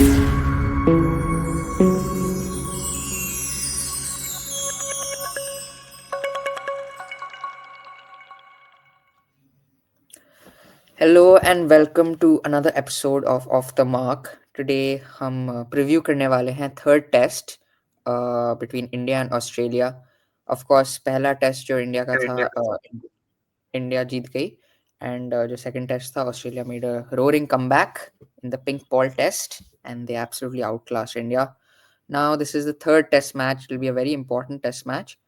Hello and welcome to another episode of Off the Mark. Today हम preview करने वाले हैं third test between India and Australia. Of course पहला test जो India का था इंडिया जीत गई and जो second test था Australia made a roaring comeback in the pink ball test and they absolutely outclassed India. Now this is the third test match. It will be a very important test match.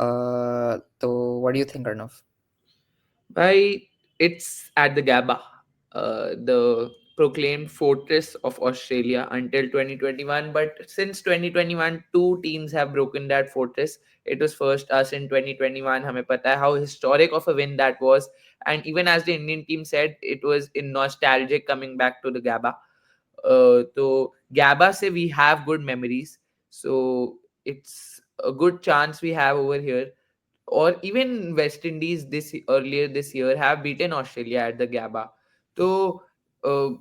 So what do you think, Arnav? By it's at the Gabba, the proclaimed fortress of Australia until 2021. But since 2021, two teams have broken that fortress. It was first us in 2021. हमें पता है how historic of a win that was. And even as the Indian team said, it was in nostalgic coming back to the Gabba. So Gabba say we have good memories. So it's a good chance we have over here, or even West Indies this earlier this year have beaten Australia at the Gabba. So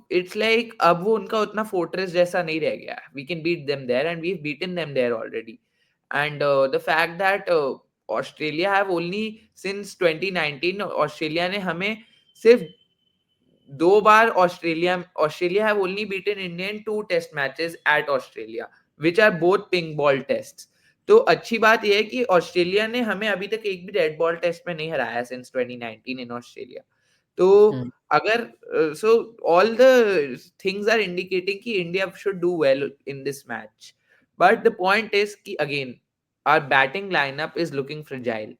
it's like अब वो उनका उतना fortress जैसा नहीं रह गया. We can beat them there and we've beaten them there already. And the fact that Australia have only since 2019 Australia ने हमें सिर्फ दो बार Australia have only beaten India in two test matches at Australia which are both pink ball test. तो अच्छी बात यह है कि ऑस्ट्रेलिया ने हमें अभी तक एक भी रेड बॉल टेस्ट में नहीं हराया सिंस 2019 इन ऑस्ट्रेलिया. तो अगर so all the things are indicating कि India should do well in this match. But the point is कि again our batting lineup is looking fragile.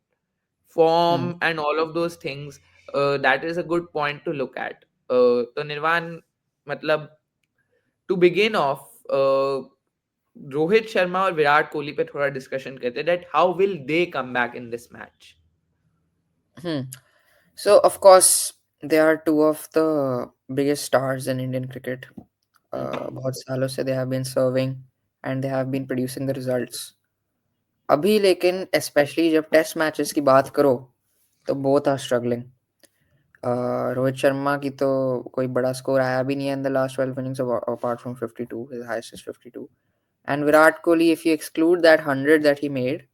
Form and all of those things, that is a good point to look at. तो निर्वाण मतलब to begin off, Rohit Sharma और विराट कोहली पे थोड़ा discussion करते हैं that how will they come back in this match. So of course they are two of the biggest stars in Indian cricket. बहुत सालों से they have been serving and they have been producing the results. अभी लेकिन especially जब test matches की बात करो तो both are struggling. Rohit Sharma की तो कोई बड़ा स्कोर आया भी नहीं है in the last 12 innings apart from 52. His highest is 52. And Virat Kohli, if you exclude that 100 that he made,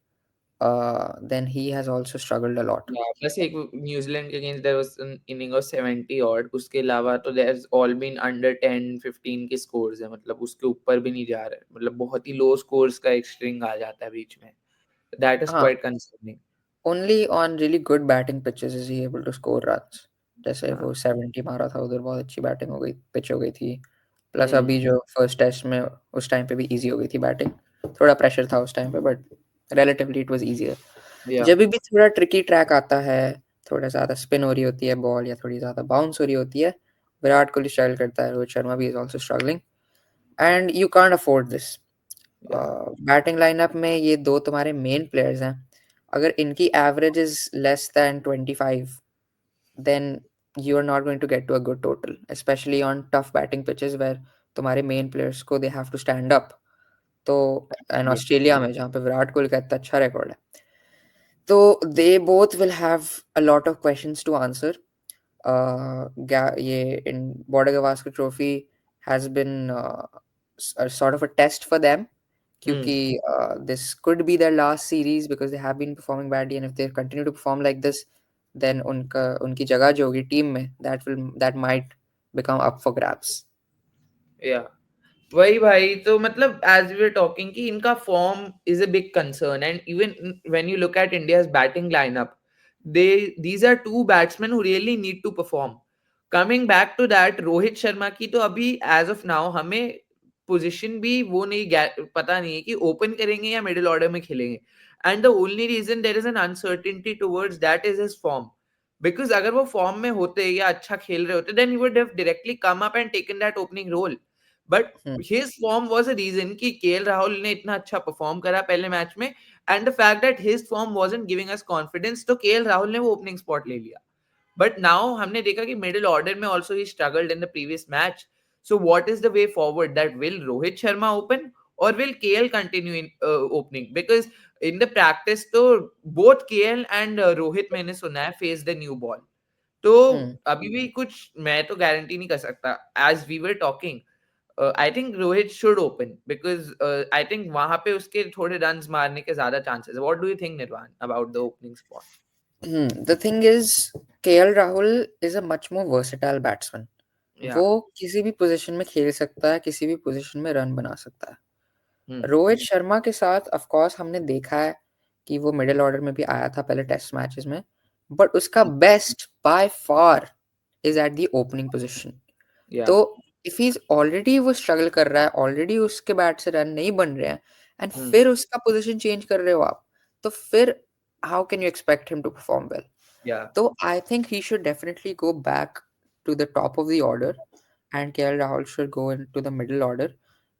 then he has also struggled a lot. Yeah, बस एक न्यूजीलैंड के against there was an inning of 70 और उसके अलावा तो there is all been under 10 15 के scores है. मतलब उसके ऊपर भी नहीं जा रहा है. मतलब बहुत ही लो स्कोर्स का एक स्ट्रिंग आ जाता है बीच में. दैट इज हाँ, quite concerning. only on really good batting pitches is he able to score runs. जैसे वो 70 मारा था उधर बहुत अच्छी बैटिंग हो गई, पिच हो गई थी. प्लस अभी जो फर्स्ट टेस्ट में उस टाइम पे भी इजी हो गई थी बैटिंग. थोड़ा प्रेशर था उस टाइम पे but relatively it was easier. जब भी थोड़ा ट्रिकी ट्रैक आता है, थोड़ा ज़्यादा स्पिन हो रही होती है बॉल या थोड़ी ज़्यादा बाउंस हो रही होती है, विराट कोहली स्ट्रगल करता है. रोहित शर्मा भी is also struggling and you can't afford this. Batting lineup में ये दो तुम्हारे मेन प्लेयर्स हैं. अगर इनकी average is less than 25, then you are not going to get to a good total, especially on tough batting pitches where तुम्हारे main players को they have to stand up. तो एंड ऑस्ट्रेलिया में जहाँ पे विराट कोहली का इतना अच्छा रिकॉर्ड है, तो they both will have a lot of questions to answer. ये in Border-Gavaskar Trophy has been a sort of a test for them. क्योंकि this could be their last series because they have been performing badly and if they continue to perform like this then उनकी जगह जो होगी team में that might become up for grabs. Yeah. वही भाई. तो मतलब एज वी आर टॉकिंग कि इनका form is a big concern and even when you look at India's batting lineup, these are two batsman who really need to perform. Coming back to that, Rohit Sharma की तो अभी as of now हमें position भी वो नहीं पता नहीं है कि ओपन करेंगे या मिडिल ऑर्डर में खेलेंगे. And the only reason there is an uncertainty towards that is his form. Because अगर वो फॉर्म में होते या अच्छा खेल रहे होते then he would have directly come up and taken that opening role. But his form was a reason कि KL राहुल ने इतना अच्छा परफॉर्म करा पहले मैच में, and the fact that his form wasn't giving us confidence, तो KL Rahul ने वो ओपनिंग स्पॉट ले लिया. बट नाउ हमने देखा कि मिडिल ऑर्डर में also he struggled in the previous match. So what is the way forward? That will Rohit Sharma open or will KL continue in opening? Because in the practice तो both KL and Rohit मैंने सुना है face the new ball. तो अभी भी कुछ मैं तो गारंटी नहीं कर सकता. As we were talking, I think Rohit should open because I think वहां पे उसके थोड़े रन्स मारने के ज्यादा चांसेस है. व्हाट डू यू थिंक निर्वाण about the opening spot? The thing is, KL Rahul is a much more versatile batsman. या. वो किसी भी पोजीशन में खेल सकता है, किसी भी पोजीशन में रन बना सकता है। हम्म. रोहित शर्मा के साथ ऑफ कोर्स हमने देखा है कि वो मिडिल ऑर्डर में भी आया था पहले टेस्ट मैचेस में, बट उसका best by far is at the opening position. या. तो इफ ही इज ऑलरेडी वो स्ट्रगल कर रहा है, ऑलरेडी उसके बैट से रन नहीं बन रहे हैं, एंड हम्म. फिर उसका पोजीशन चेंज कर रहे हो आप, तो फिर how can you expect him to perform well? Yeah. So I think he should definitely go back to the top of the order, and KL Rahul should go into the middle order,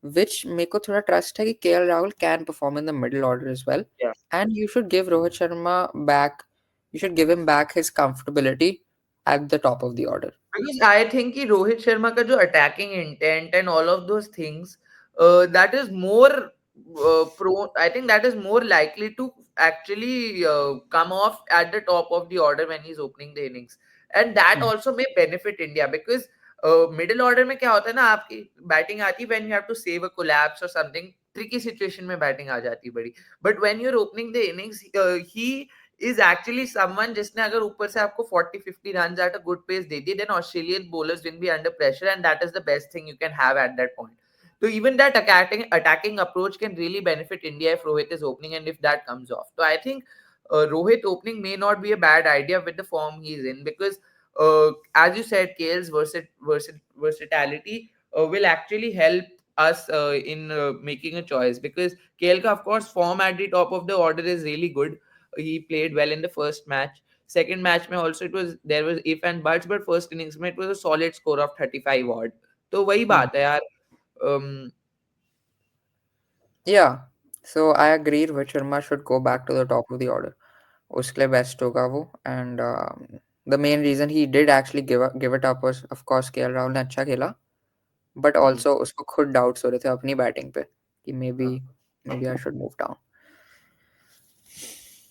which मेरे को थोड़ा trust है कि KL Rahul can perform in the middle order as well, या. and you should give Rohit Sharma back, you should give him back his comfortability at the top of the order. Because I think कि रोहित शर्मा का जो attacking intent and all of those things, that is more prone. I think that is more likely to actually come off at the top of the order when he's opening the innings, and that Hmm. also may benefit India because middle order में क्या होता है ना, आपकी batting आती है when you have to save a collapse और something, tricky situation में बैटिंग आ जाती है बड़ी. But when you are opening the innings, he is actually someone जिसने अगर ऊपर से आपको 40-50 runs at a good pace दे दिए, then Australian bowlers will be under pressure, and that is the best thing you can have at that point. So even that attacking approach can really benefit India if Rohit is opening and if that comes off. So I think Rohit opening may not be a bad idea with the form he's in, because as you said, KL's versatility will actually help us in making a choice, because KL ka, of course, form at the top of the order is really good. He played well in the first match. Second match में also it was, there was if and buts, but first innings में it was a solid score of 35 odd. तो वही Hmm. बात है यार. um, Yeah, so I agree Rohit Sharma should go back to the top of the order. उसके लिए best होगा वो, and the main reason he did actually give it up was of course KL Rahul ने अच्छा खेला, but hmm. Also उसको खुद doubts हो रहे थे अपनी बैटिंग पे कि मे बी हाँ. I should move down.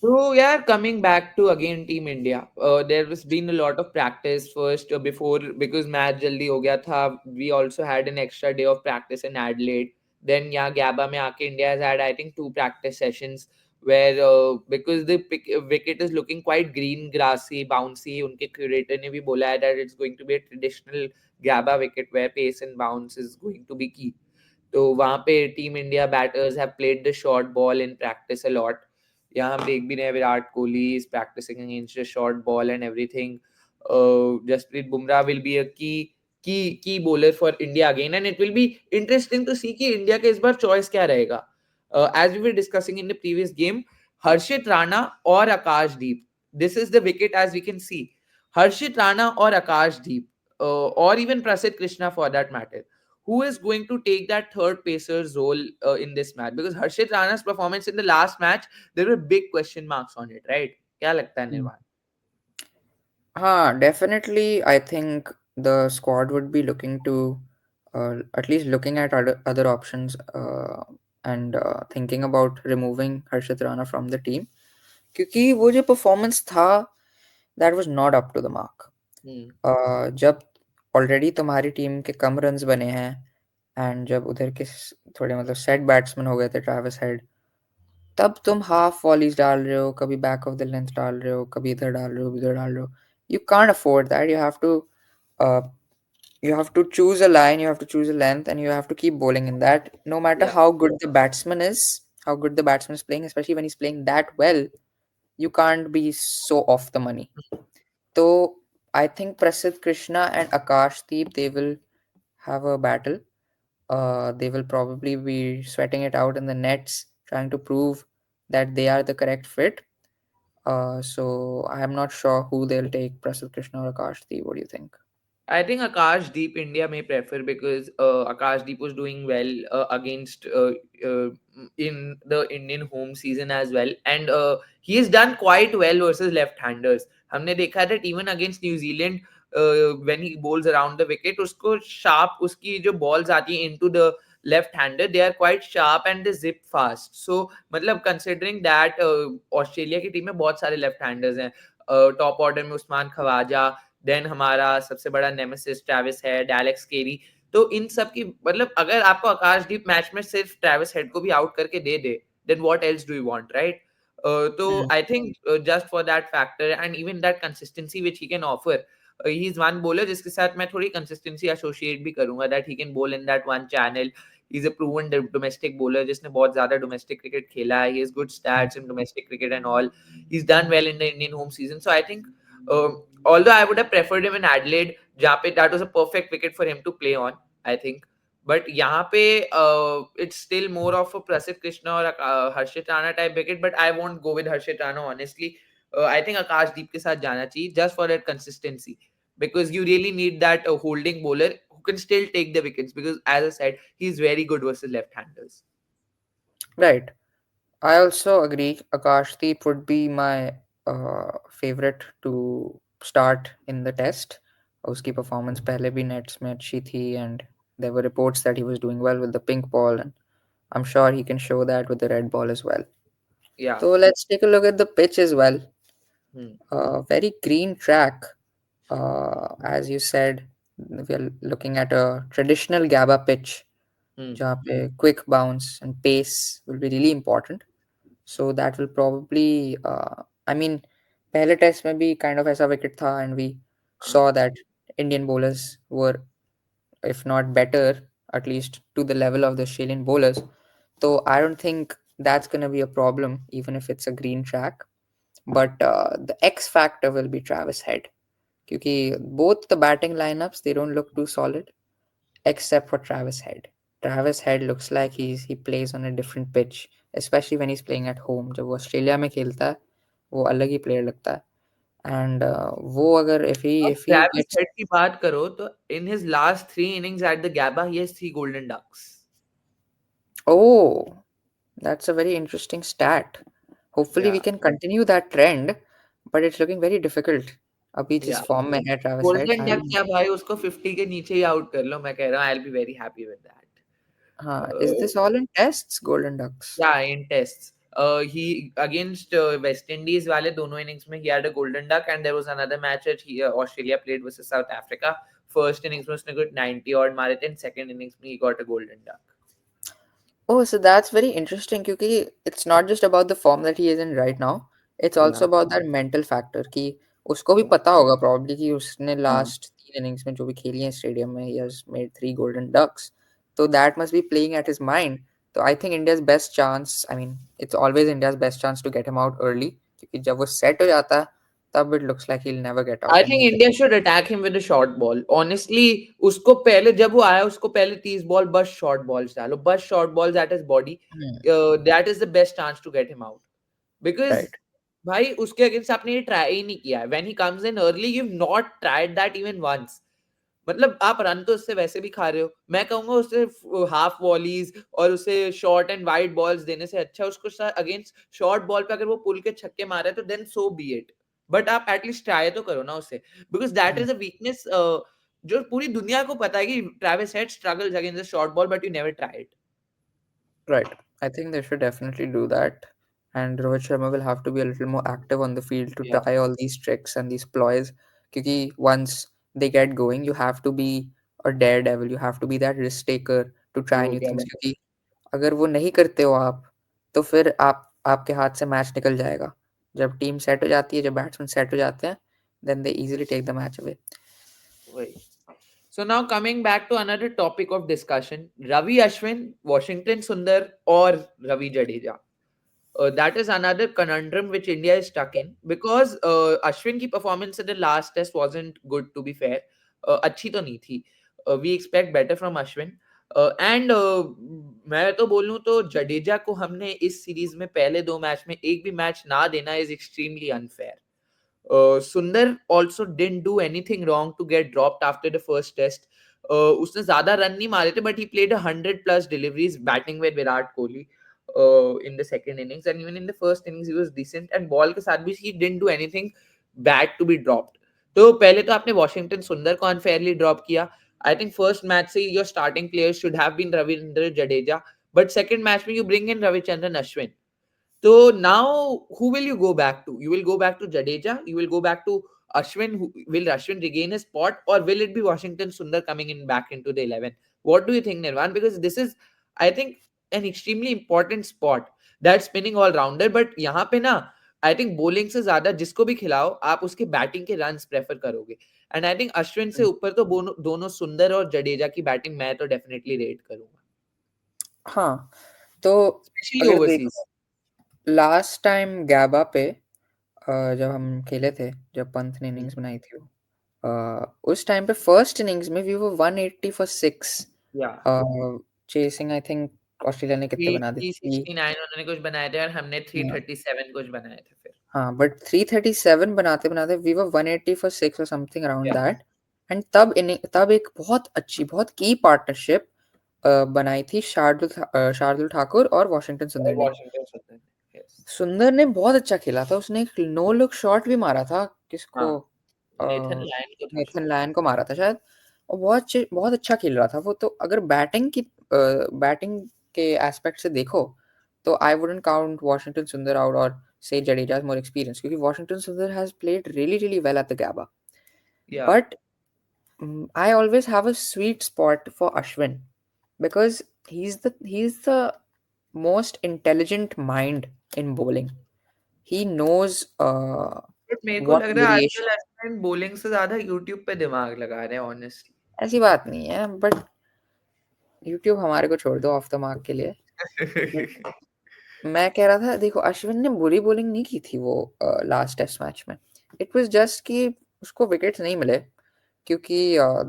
So yeah, coming back to again Team India, there has been a lot of practice first before, because match jaldi ho gaya tha. We also had an extra day of practice in Adelaide. Then yeah, Gabba mein aake India has had, I think, two practice sessions where because the wicket is looking quite green, grassy, bouncy. Unke curator ne bhi bola hai that it's going to be a traditional Gabba wicket where pace and bounce is going to be key. तो वहां पे team India batters have played the short ball in practice a lot. यहाँ हम देख भी रहे हैं Virat Kohli is practicing against the short ball and everything. Jasprit Bumrah will be a key bowler for India again, and it will be interesting to see कि India का इस बार चॉइस क्या रहेगा. As we were discussing in the previous game, Harshit Rana और Akashdeep, this is the wicket as we can see. Harshit Rana और Akashdeep, or even Prasidh Krishna for that matter, who is going to take that third pacer's role in this match? Because Harshit Rana's performance in the last match, there were big question marks on it, right? क्या लगता है निर्वाण? हाँ, definitely I think the squad would be looking to at least looking at other options, and thinking about removing Harshit Rana from the team, क्योंकि वो जो performance था that was not up to the mark. Hmm. जब already तुम्हारी team के कम runs बने हैं, and जब उधर के थोड़े मतलब सेट बैट्समैन हो गए थे ट्रैविस हेड, तब तुम हाफ वॉलीज डाल रहे हो, कभी बैक ऑफ द लेंथ डाल रहे हो, कभी इधर डाल रहे हो, इधर डाल रहे हो. You can't afford that. You have to choose a line, you have to choose a length, and you have to keep bowling in that, no matter Yeah. how good the batsman is, how good the batsman is playing, especially when he's playing that well. You can't be so off the money. So I think Prasidh Krishna and Akashdeep, they will have a battle. They will probably be sweating it out in the nets, trying to prove that they are the correct fit. So I am not sure who they'll take, Prasidh Krishna or Akashdeep. What do you think? I think Akashdeep India may prefer, because Akashdeep was doing well against uh, in the Indian home season as well, and he has done quite well versus left-handers. हमने देखा है that even against New Zealand, when he bowls around the wicket, उसको sharp उसकी जो balls आती हैं into the left-hander, they are quite sharp and they zip fast. So मतलब considering that Australia की टीम में बहुत सारे left-handers हैं, टॉप ऑर्डर में उस्मान खवाजा, देन हमारा सबसे बड़ा nemesis Travis head, Alex Carey. तो इन सब की मतलब अगर आपको आकाशदीप मैच में सिर्फ ट्रेविस हेड को भी आउट करके दे दे, then what else do you want, right? तो Hmm. I think just for that factor and even that consistency which he can offer, he is one bowler जिसके साथ मैं थोड़ी कंसिस्टेंसी एसोसिएट भी करूंगा, दैट ही कैन बोल in that one channel. He is a proven domestic bowler जिसने बहुत ज्यादा डोमेस्टिक क्रिकेट खेला है. He has good stats in domestic cricket and all. He is done well in the Indian home season. So I think although I would have preferred him in Adelaide, जहाँ पे that was a perfect wicket for him to play on, I think. But यहाँ पे it's still more of a Prasidh Krishna or Harshit Rana type wicket. But I won't go with Harshit Rana honestly. I think Akashdeep के साथ जाना चाहिए just for that consistency, because you really need that holding bowler who can still take the wickets, because as I said, he's very good versus left-handers. Right. I also agree. Akashdeep would be my favorite to start in the test. उसकी performance पहले भी nets में अच्छी थी, and there were reports that he was doing well with the pink ball, and I'm sure he can show that with the red ball as well. Yeah. So let's take a look at the pitch as well. Hmm. Very green track. As you said, we are looking at a traditional GABA pitch, Hmm. जहाँ पे quick bounce and pace will be really important. So that will probably, I mean, पहले test में भी kind of ऐसा wicket था, and we saw that Indian bowlers were, if not better, at least to the level of the Australian bowlers. So I don't think that's going to be a problem, even if it's a green track. But the X factor will be Travis Head. Because both the batting lineups, they don't look too solid, except for Travis Head. Travis Head looks like he plays on a different pitch, especially when he's playing at home. जब वो Australia में खेलता है, वो अलग ही player लगता है. And वो अगर अब if he Travis gets, head की बात करो तो in his last 3 innings at the Gabba, he has 3 golden ducks. oh, that's a very interesting stat. Hopefully we Yeah. can continue that trend, but it's looking very difficult. अभी जिस Yeah. form में है Travis Head, golden I duck don't. क्या भाई, उसको 50 के नीचे ही out कर लो, मैं कह रहा हूँ I will be very happy with हाँ, is that. this all in tests, Golden Ducks? Yeah, in tests. He against West Indies वाले दोनों innings में he had a golden duck, and there was another match that Australia played versus South Africa. First innings में उसने कुछ 90 odd मारे थे, and second innings में he got a golden duck. Oh, so that's very interesting क्योंकि it's not just about the form that he is in right now. It's also Yeah. about that mental factor कि उसको भी पता होगा probably कि उसने हाँ. last 3 innings में जो भी खेली है stadium में, he has made 3 golden ducks. So that must be playing at his mind. So I think India's best chance, I mean, it's always India's best chance to get him out early क्योंकि जब वो set हो जाता है, तब it looks like he'll never get out I and think he'll India should attack him with a short ball. Honestly, उसको पहले जब वो आया उसको पहले 30 बॉल बस short balls डालो, बस short balls at his body. Hmm, That is the best chance to get him out. Because right. भाई उसके अगेंस्ट आपने ये ट्राई ही नहीं किया है. When he comes in early, you've not tried that even once. मतलब आप रन तो उससे वैसे भी खा रहे हो. मैं कहूंगा उससे हाफ वॉलीज और उसे शॉर्ट एंड वाइड बॉल्स देने से अच्छा उसको अगेंस्ट शॉर्ट बॉल पे अगर वो पुल के छक्के मारे तो then so be it. But आप एटलीस्ट ट्राई तो करो ना उससे, because that Hmm. Is a weakness जो पूरी दुनिया को पता है कि Travis Head struggles against the short ball, but you never try it. Right. I think they should definitely do that. And Rohit Sharma will have to be a little more active on the field to Yeah, try all these tricks and these ploys. Because once they get going, you have to be a daredevil. You have to be that risk taker to try वो new क्या things. बता. क्योंकि अगर वो नहीं करते हो आप, तो फिर आप आपके हाथ से मैच निकल जाएगा. जब टीम सेट हो जाती है, जब बैट्समैन सेट हो जाते हैं, then they easily take the match away. वही. So now coming back to another topic of discussion, Ravi Ashwin, Washington Sundar, or Ravi Jadeja. That is another conundrum which India is stuck in, because Ashwin की performance in the last test wasn't good, to be fair. अच्छी तो नहीं थी. We expect better from Ashwin. And मैं तो बोलूं तो जडेजा को हमने इस सीरीज में पहले 2 मैच में एक भी मैच ना देना is extremely unfair. Sundar also didn't do anything wrong to get dropped after the first test. उसने ज्यादा रन नहीं मारे थे, but he played 100+ deliveries batting with Virat Kohli in the second innings, and even in the first innings he was decent, and ball के साथ भी he didn't do anything bad to be dropped. तो पहले तो आपने Washington सुंदर को unfairly drop किया. आई थिंक फर्स्ट मैच से your starting player should have been Ravindra Jadeja, but second match में you bring in Ravichandran Ashwin. So now, who will you go back to? You will go back to Jadeja. You will go back to will Ashwin regain his spot, or will it be Washington Sundar coming in back into the 11? What do you think, Nirvan? Because this is, I think, an extremely important spot, that spinning all rounder. But यहाँ पे ना, I think bowling से ज्यादा जिसको भी खिलाओ आप उसके बैटिंग के रन्स प्रेफर करोगे. एंड आई थिंक अश्विन से ऊपर तो दोनों सुंदर और जडेजा की बैटिंग मैं तो डेफिनेटली रेट करूंगा, हाँ, तो स्पेशली अगर ओवरसीज. देखो लास्ट टाइम गैबा पे जब हम खेले थे, जब पंत ने इनिंग्स बनाई थी वो, उस टाइम पे फर्स्ट इनिंग्स में वी वर 180 फॉर 6, या चेसिंग आई थिंक ऑस्ट्रेलिया ने कितने बना दिए थी. 369 उन्होंने कुछ बनाए थे और हमने 337 कुछ बनाए थे फिर. हाँ, बट 337 बनाते-बनाते वी वर 180 फॉर 6 और समथिंग अराउंड या दैट. एंड तब एक बहुत अच्छी, बहुत की पार्टनरशिप बनाई थी शार्दुल ठाकुर और वॉशिंगटन सुंदर और ने. वॉशिंगटन सुंदर. यस. सुंदर ने बहुत अच्छा खेला था, उसने एक नो लुक शॉट भी मारा था. हाँ, किसको? अ, नेथन लायन को था नेथन शायद. लायन को मारा था शायद. और बहुत अच्छा खेल रहा था वो. तो अगर बैटिंग के एस्पेक्ट से देखो तो आई वुडंट काउंट वॉशिंगटन सुंदर आउट और say Jadeja is more experienced, क्योंकि Washington Sundar has played really really well at the Gabba. या But I always have a sweet spot for Ashwin because he's the most intelligent mind in bowling. He knows but मेरे को what लग रहा है variation. आजकल Ashwin bowling से ज्यादा YouTube पे दिमाग लगा रहे हैं ऑनेस्टली. ऐसी बात नहीं है, बट YouTube हमारे को छोड़ दो ऑफ द मार्क के लिए. But मैं कह रहा था, देखो अश्विन ने बुरी बॉलिंग नहीं की थी वो लास्ट टेस्ट मैच में. इट वाज जस्ट कि उसको विकेट्स नहीं मिले क्योंकि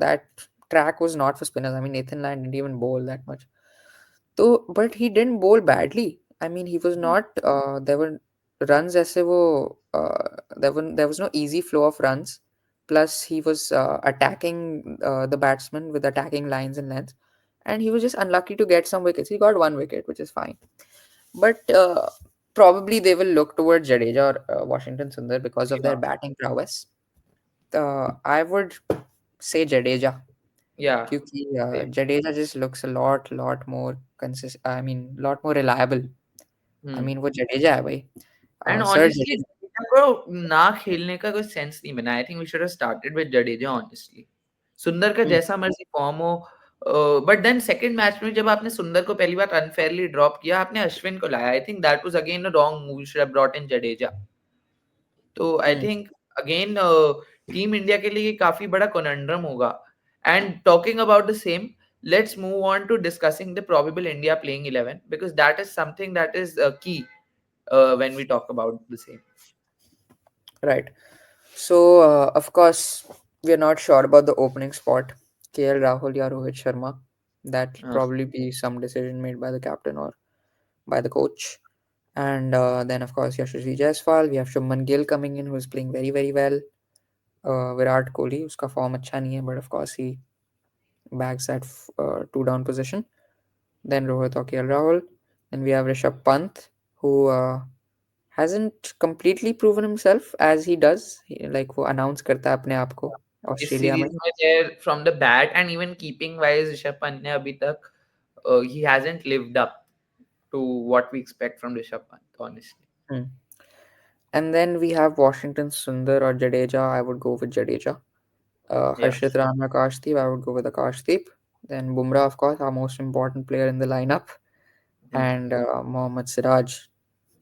that track was not for spinners. I mean Nathan Lyon didn't even bowl that much. तो but he didn't bowl badly. I mean he was not, there were runs ऐसे वो, there was no easy flow of runs. Plus he was attacking the batsman with attacking lines and lengths, and he was just unlucky to get some wickets. He got one wicket, which is fine. But probably they will look towards Jadeja or Washington Sundar because of या their batting prowess. I would say Jadeja, या क्योंकि Jadeja just looks a lot more I mean, lot more reliable. I hmm. mean, वो Jadeja है भाई. And Sir honestly Jadeja. को ना खेलने का कोई सेंस नहीं बना. I think we should have started with Jadeja honestly. Sundar का Hmm. जैसा मर्जी फॉर्म हो, बट देन सेकंड मैच में जब आपने सुंदर को पहली बार अनफेयरली ड्रॉप किया, आपने अश्विन को लाया. I think that was again a wrong move. You should have brought in Jadeja. तो आई Hmm. Think again team India के लिए काफी बड़ा कॉन्ड्रम होगा. And talking about the same, let's move on to discussing the probable India playing 11, because that is something that is key when we talk about the same. Right. So, of course, we are not sure about the opening spot. KL Rahul or Rohit Sharma. That'll Uh, probably be some decision made by the captain or by the coach. And then, of course, Yashasvi Jaiswal. We have Shubman Gill coming in, who's playing very, very well. Virat Kohli, uska form अच्छा नहीं है, but of course he bags that two down position. Then Rohit or KL Rahul. Then we have Rishabh Pant, who hasn't completely proven himself as he does. Like वो announce करता है अपने आप को इस ऑस्ट्रेलिया में. सीरीज में there from the bat and even keeping wise Rishabh Pant ने अभी तक he hasn't lived up to what we expect from Rishabh Pant, honestly. Hmm. And then we have Washington Sundar or Jadeja. I would go with Jadeja. Yeah. Harshit Rana Kashdeep. I would go with Akashdeep. Then Bumrah, of course, our most important player in the lineup. Hmm. And Mohammad Siraj.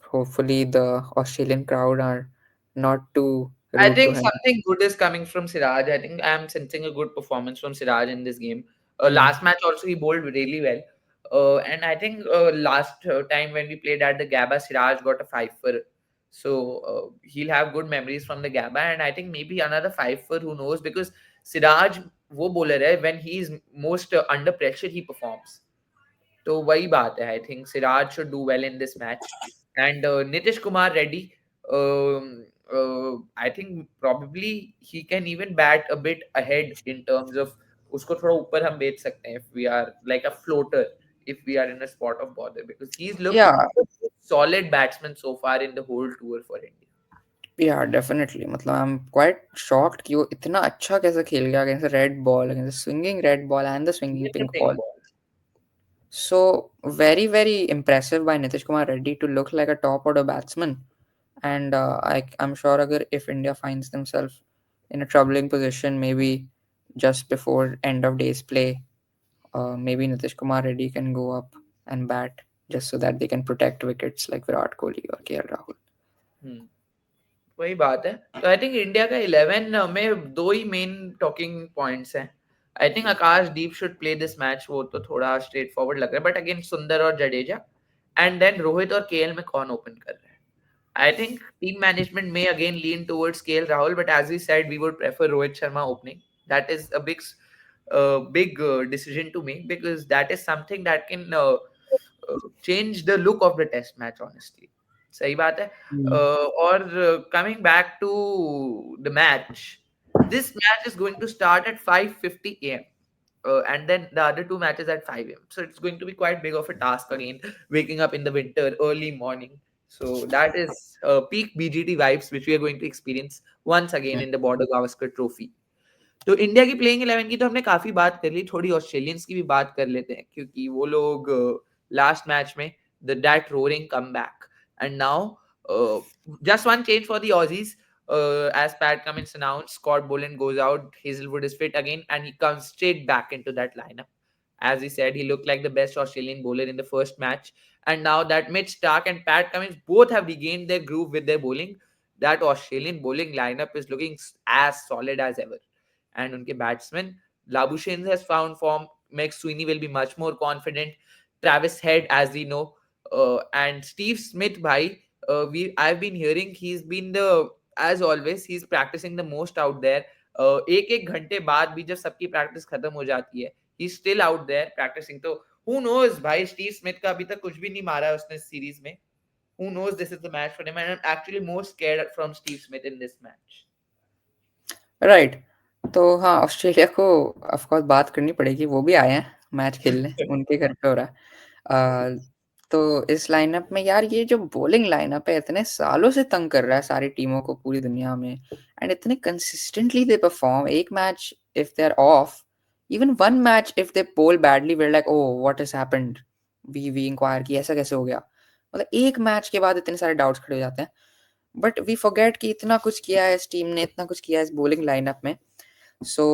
Hopefully, the Australian crowd are not too I rude to think him. something good is coming from Siraj. I think I'm sensing a good performance from Siraj in this game. Hmm. Last match also he bowled really well. And I think last time when we played at the Gabba, Siraj got a five for. So he'll have good memories from the Gabba. And I think maybe another five for, who knows, because Siraj, wo bowler hai, when he's most under pressure, he performs. तो वही बात है. I think Siraj should do well in this match. And Nitish Kumar Reddy, I think probably he can even bat a bit ahead in terms of, उसको थोड़ा ऊपर हम बेच सकते हैं if we are like a floater, if we are in a spot of bother, because he is looked Yeah, solid batsman so far in the whole tour for India. yeah, definitely. मतलब I'm quite shocked कि वो इतना अच्छा कैसे खेल गया against the red ball, against the swinging red ball and the swinging With the pink pink ball. ball. So very, very impressive by Nitish Kumar Reddy to look like a top order batsman. And I'm sure अगर if India finds themselves in a troubling position. Maybe just before end of day's play, maybe Nitish Kumar Reddy can go up and bat just so that they can protect wickets like Virat Kohli or KL Rahul. हम्म, वही बात है। तो I think India का 11 में दो ही main talking points हैं। I think Akash Deep should play this match, वो तो थोड़ा स्ट्रेट फॉरवर्ड लग रहा है, बट अगेन सुंदर और जडेजा, एंड देन रोहित और केएल में कौन ओपन कर रहा है। I think team management may again lean towards KL Rahul, but as we said, we would prefer Rohit Sharma opening. That is a big decision to make, because that is something that can change the look of the test match, honestly. सही बात है। Hmm. और coming back to the match, this match is going to start at 5:50 a.m. And then the other two matches at 5 a.m. So it's going to be quite big of a task again, waking up in the winter, early morning. So that is peak BGT vibes, which we are going to experience once again in the Border-Gavaskar Trophy. तो India की playing 11 की तो हमने काफी बात कर ली, थोड़ी Australians की भी बात कर लेते हैं, क्योंकि वो लोग लास्ट मैच में the that roaring come back, and now just one change for the Aussies. As Pat Cummins announced, Scott Boland goes out, Hazelwood is fit again, and he comes straight back into that lineup. As he said, he looked like the best Australian bowler in the first match. And now that Mitch Stark and Pat Cummins both have regained their groove with their bowling, that Australian bowling lineup is looking as solid as ever. And unke batsmen, Labuschagne has found form. Meg Sweeney will be much more confident. Travis Head, as we know, and Steve Smith, bhai, I've been hearing he's been the, as always, he's practicing the most out there. एक एक घंटे बाद भी जब सबकी practice खत्म हो जाती है, he's still out there practicing. तो who knows भाई, स्टीव स्मिथ का अभी तक कुछ भी नहीं मारा है उसने सीरीज में. Who knows, this is the match for him, and I'm actually more scared from Steve Smith in this match. Right. तो हाँ, ऑस्ट्रेलिया को ऑफ कोर्स बात करनी पड़ेगी, वो भी आए हैं मैच खेलने, उनके घर पे हो रहा है। तो इस लाइनअप में यार, ये जो बॉलिंग लाइनअप है इतने सालों से तंग कर रहा है सारी टीमों को पूरी दुनिया में, एंड इतने कंसिस्टेंटली दे परफॉर्म। एक match if they are off, even one match if they bowl badly, we are like, oh what has happened, we inquire कि ऐसा कैसे हो गया। मतलब एक मैच के बाद इतने सारे डाउट्स खड़े हो जाते हैं, बट वी फॉरगेट कि इतना कुछ किया है इस टीम ने, इतना कुछ किया है इस बॉलिंग लाइनअप में। So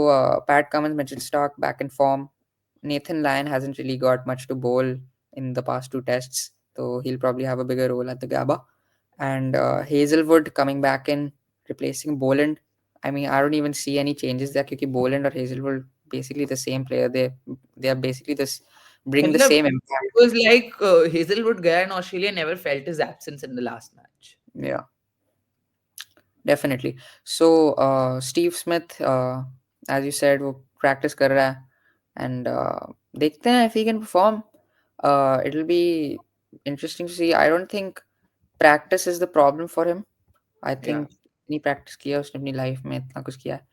Pat Cummins, Mitchell Stark back in form. Nathan Lyon hasn't really got much to bowl in the past two tests, so he'll probably have a bigger role at the Gabba. And Hazelwood coming back in, replacing Boland. I mean, I don't even see any changes there because Boland or Hazelwood basically the same player. They are basically this, bring the मतलब same it impact. was like Hazelwood gaya and Australia never felt his absence in the last match. Yeah. Definitely. So Steve Smith, as you said, वो practice कर रहा है, and देखते हैं if he can perform. It'll be interesting to see. I don't think practice is the problem for him. I Yeah. think इतनी practice किया उसने अपनी life में, इतना कुछ किया है.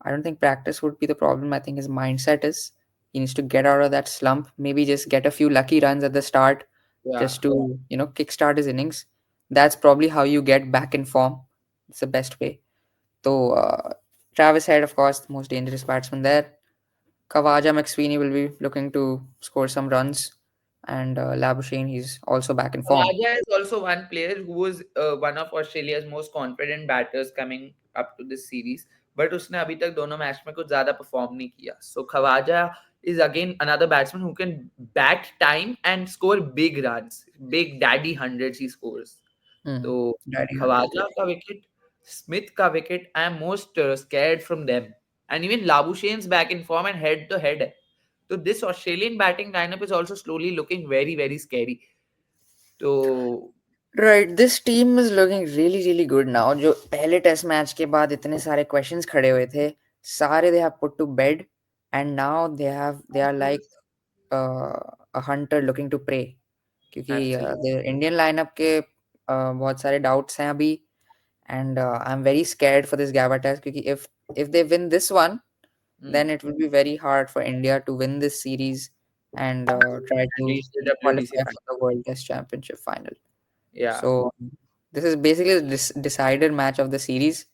I don't think practice would be the problem. I think his mindset is, he needs to get out of that slump. Maybe just get a few lucky runs at the start, Yeah. just to kickstart his innings. That's probably how you get back in form. It's the best way. So Travis Head, of course, the most dangerous batsman there. Khawaja McSweeney will be looking to score some runs, and Labuschagne, he's also back in form. Raja is also one player who was one of Australia's most confident batters coming up to this series, but उसने अभी तक दोनों match में कुछ ज्यादा perform नहीं किया. So Khawaja is again another batsman who can bat time and score big runs, big daddy hundreds he scores. Hmm. तो Daddy 100, Khawaja का wicket, Smith का wicket, I am most scared from them. And even Labuschagne's back in form and head to head है. So this Australian batting lineup is also slowly looking very very scary. तो Right, this team is looking really, really good now. जो पहले test match के बाद इतने सारे questions खड़े हुए थे, सारे they have put to bed, and now they are like a hunter looking to prey. क्योंकि Absolutely. the Indian lineup के बहुत सारे doubts हैं अभी, and I'm very scared for this Gabba test because if they win this one, Mm. then it will be very hard for India to win this series and try And to reach the WTC qualify final. for the World Test Championship final. Yeah. So this is basically the decided match of the series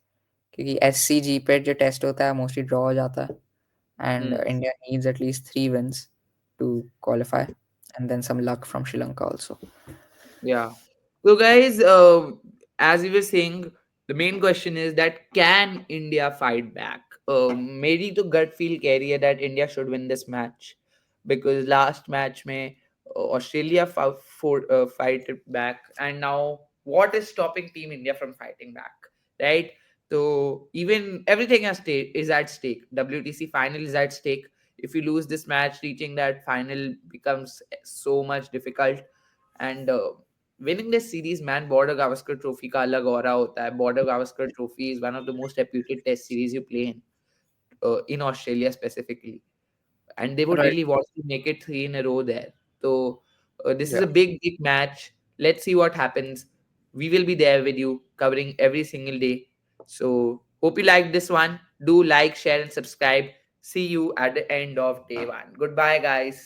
क्योंकि SCG पे जो test होता है mostly draw हो जाता है, and Mm. India needs at least 3 wins to qualify, and then some luck from Sri Lanka also. Yeah. So, guys, as you were saying, The main question is that can India fight back? Maybe to gut feel carrier that India should win this match, because last match may Australia fight it back, and now what is stopping Team India from fighting back, right? So even everything is at stake. WTC final is at stake. If you lose this match, reaching that final becomes so much difficult, and winning this series, man, border Gavaskar trophy का अलग aura होता है. Border Gavaskar trophy is one of the most reputed test series you play in Australia specifically, and they would Right. really want to make it three in a row there. So this is Yeah. a big match. Let's see what happens. We will be there with you, covering every single day. So hope you like this one. Do like, share, and subscribe. See you at the end of day one. Goodbye, guys.